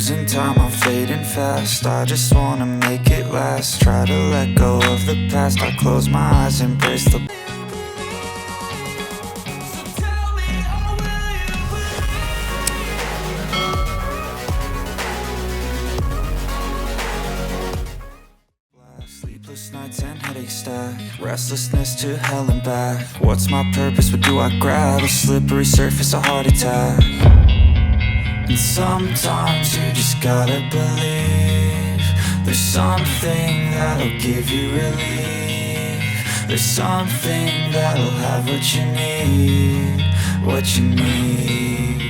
Losing time, I'm fading fast. I just wanna make it last. Try to let go of the past. I close my eyes, embrace the sleepless nights and headaches stack. Restlessness to hell and back. What's my purpose? What do I grab? A slippery surface, a heart attack. And sometimes you just gotta believe there's something that'll give you relief. There's something that'll have what you need. What you need.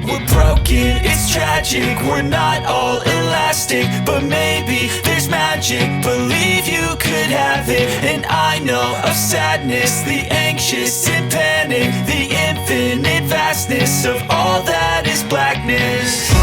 We're broken, it's tragic. We're not all elastic, but maybe there's magic. Believe you could have it. And I know of sadness, the anxious and panic, the infinite vastness of all that is blackness.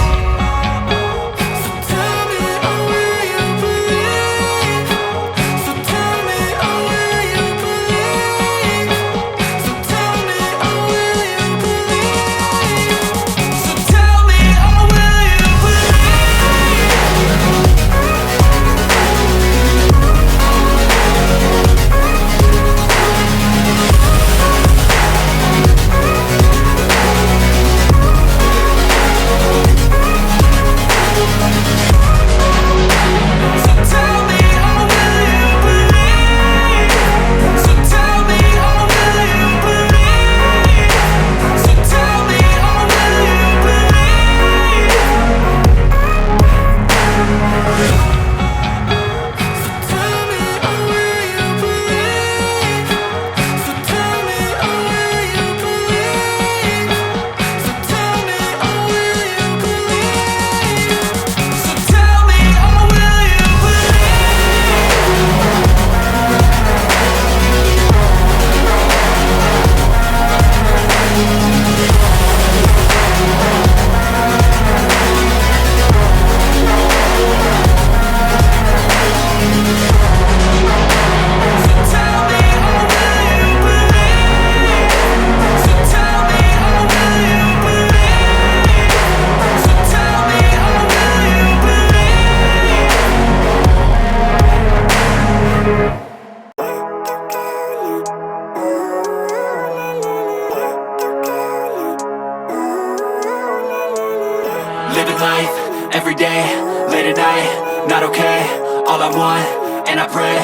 Living life, everyday, late at night, not okay. All I want, and I pray,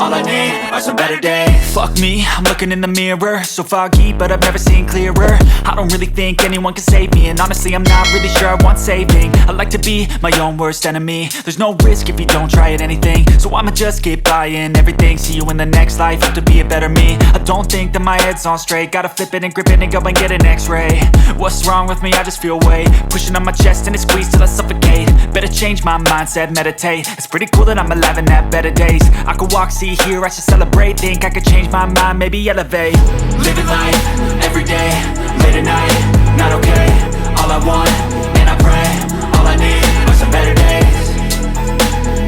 all I need are some better days. Fuck me, I'm looking in the mirror. So foggy, but I've never seen clearer. I don't really think anyone can save me, and honestly I'm not really sure I want saving. I like to be my own worst enemy. There's no risk if you don't try at anything, so I'ma just keep buying everything. See you in the next life, hope to be a better me. I don't think that my head's on straight. Gotta flip it and grip it and go and get an x-ray. What's wrong with me? I just feel weight pushing on my chest and it squeezes till I suffocate. Better change my mindset, meditate. It's pretty cool that I'm alive and have better days. I could walk, see, hear, I should celebrate. Think I could change my mind, maybe elevate. Living life, everyday, late at night, not okay. All I want, and I pray, all I need are some better days.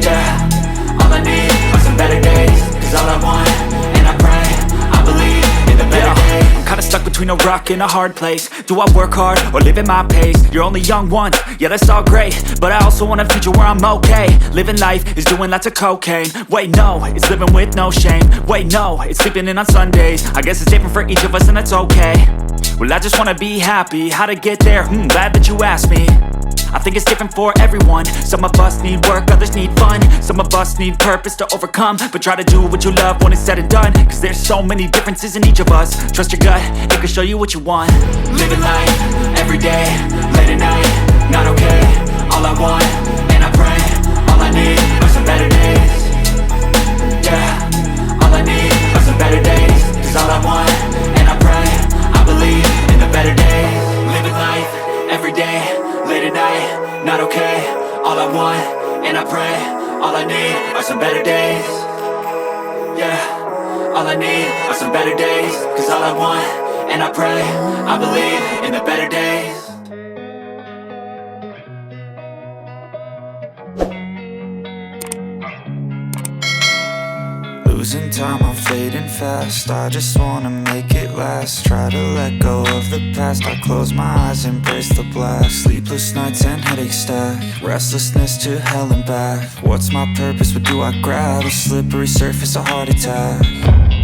Yeah, all I need are some better days. Cause all I want, and I pray, I believe in the better days. I'm kinda stuck between a rock and a hard place. Do I work hard or live at my pace? You're only young once, yeah that's all great, but I also want a future where I'm okay. Living life is doing lots of cocaine. Wait no, it's living with no shame. Wait no, it's sleeping in on Sundays. I guess it's different for each of us and that's okay. Well I just wanna be happy. How to get there? Glad that you asked me. I think it's different for everyone. Some of us need work, others need fun. Some of us need purpose to overcome. But try to do what you love when it's said and done. Cause there's so many differences in each of us. Trust your gut, it can show you what you want. Living life, everyday, late at night, not okay. All I want, and I pray, all I need are some better days. Yeah, all I need are some better days. Cause all I want, and I pray, I believe in the better days. Living life, everyday, late at night, not okay. All I want, and I pray, all I need are some better days. Yeah, all I need are some better days. Cause all I want, and I pray, I believe in the better days. losing time, I'm fading fast. I just wanna make it last. Try to let go of the past. I close my eyes, embrace the blast. Sleepless nights and headaches stack. Restlessness to hell and back. What's my purpose, what do I grab? A slippery surface, a heart attack.